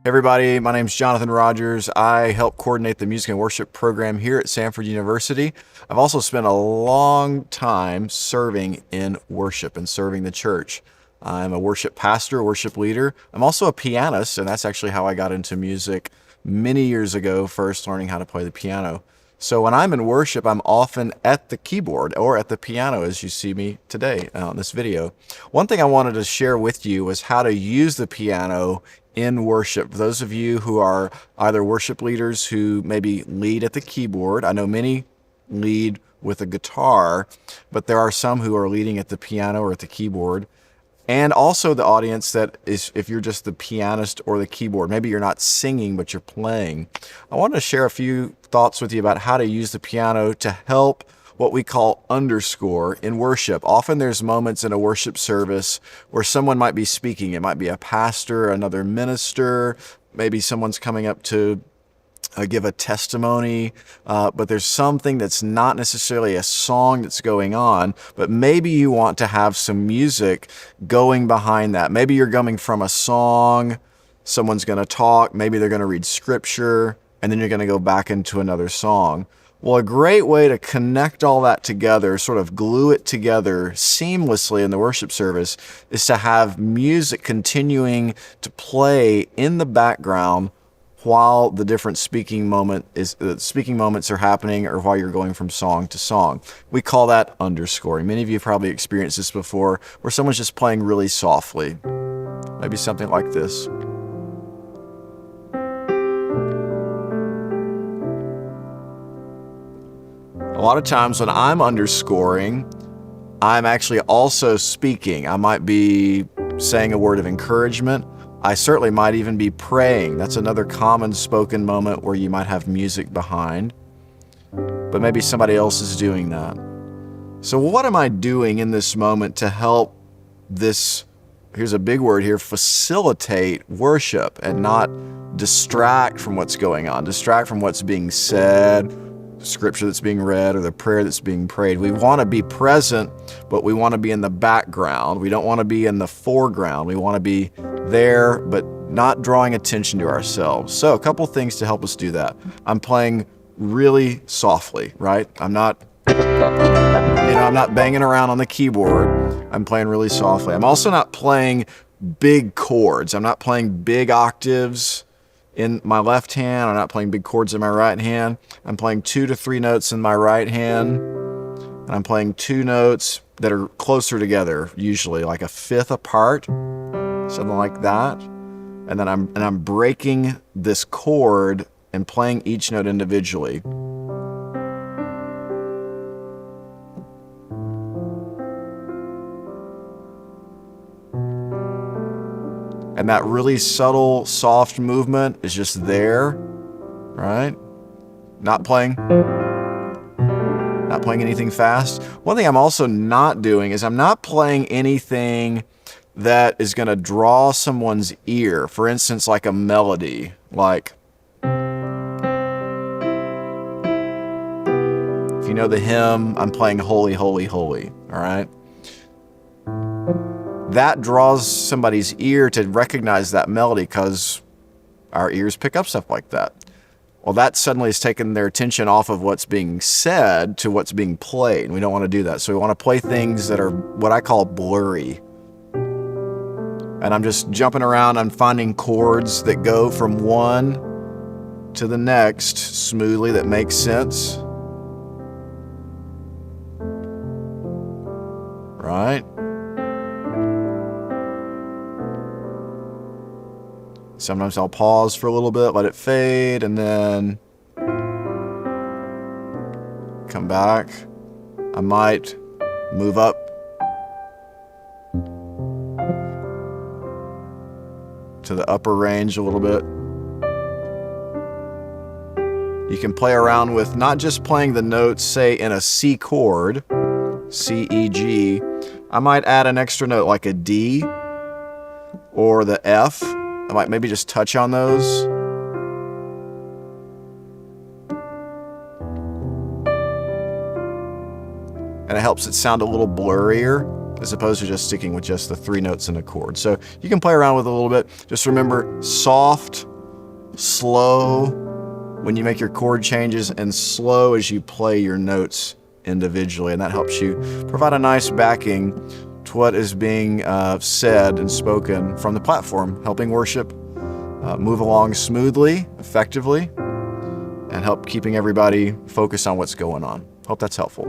Everybody, my name is Jonathan Rodgers. I help coordinate the music and worship program here at Samford University. I've also spent a long time serving in worship and serving the church. I'm a worship pastor, worship leader. I'm also a pianist, and that's actually how I got into music many years ago, first learning how to play the piano. So when I'm in worship, I'm often at the keyboard or at the piano, as you see me today in this video. One thing I wanted to share with you was how to use the piano in worship. For those of you who are either worship leaders who maybe lead at the keyboard, I know many lead with a guitar, but there are some who are leading at the piano or at the keyboard. And also the audience that is, if you're just the pianist or the keyboard, maybe you're not singing, but you're playing. I wanted to share a few thoughts with you about how to use the piano to help what we call underscore in worship. Often there's moments in a worship service where someone might be speaking. It might be a pastor, another minister, maybe someone's coming up to give a testimony, but there's something that's not necessarily a song that's going on, but maybe you want to have some music going behind that. Maybe you're coming from a song, someone's going to talk, maybe they're going to read scripture, and then you're going to go back into another song. Well, a great way to connect all that together, sort of glue it together seamlessly in the worship service, is to have music continuing to play in the background while the different speaking moments are happening, or while you're going from song to song. We call that underscoring. Many of you have probably experienced this before, where someone's just playing really softly. Maybe something like this. A lot of times when I'm underscoring, I'm actually also speaking. I might be saying a word of encouragement. I certainly might even be praying. That's another common spoken moment where you might have music behind, but maybe somebody else is doing that. So what am I doing in this moment to help this, here's a big word here, facilitate worship and not distract from what's going on, distract from what's being said, scripture that's being read, or the prayer that's being prayed. We want to be present, but we want to be in the background. We don't want to be in the foreground. We want to be there, but not drawing attention to ourselves. So a couple things to help us do that. I'm playing really softly, right? I'm not banging around on the keyboard. I'm playing really softly. I'm also not playing big chords. I'm not playing big octaves in my left hand. I'm not playing big chords in my right hand. I'm playing 2 to 3 notes in my right hand, and I'm playing 2 notes that are closer together, usually like a fifth apart, something like that. And then I'm breaking this chord and playing each note individually. And that really subtle, soft movement is just there, right? Not playing anything fast. One thing I'm also not doing is I'm not playing anything that is going to draw someone's ear. For instance, like a melody, like, if you know the hymn, I'm playing Holy, Holy, Holy, all right? That draws somebody's ear to recognize that melody because our ears pick up stuff like that. Well, that suddenly has taken their attention off of what's being said to what's being played. And we don't want to do that. So we want to play things that are what I call blurry. And I'm just jumping around. I'm finding chords that go from one to the next smoothly, that makes sense. Right? Sometimes I'll pause for a little bit, let it fade, and then come back. I might move up to the upper range a little bit. You can play around with not just playing the notes, say in a C chord, C, E, G. I might add an extra note like a D or the F. I might maybe just touch on those. And it helps it sound a little blurrier as opposed to just sticking with just the 3 notes in a chord. So you can play around with it a little bit. Just remember, soft slow when you make your chord changes and slow as you play your notes individually. And that helps you provide a nice backing to what is being said and spoken from the platform, helping worship move along smoothly, effectively, and help keeping everybody focused on what's going on. Hope that's helpful.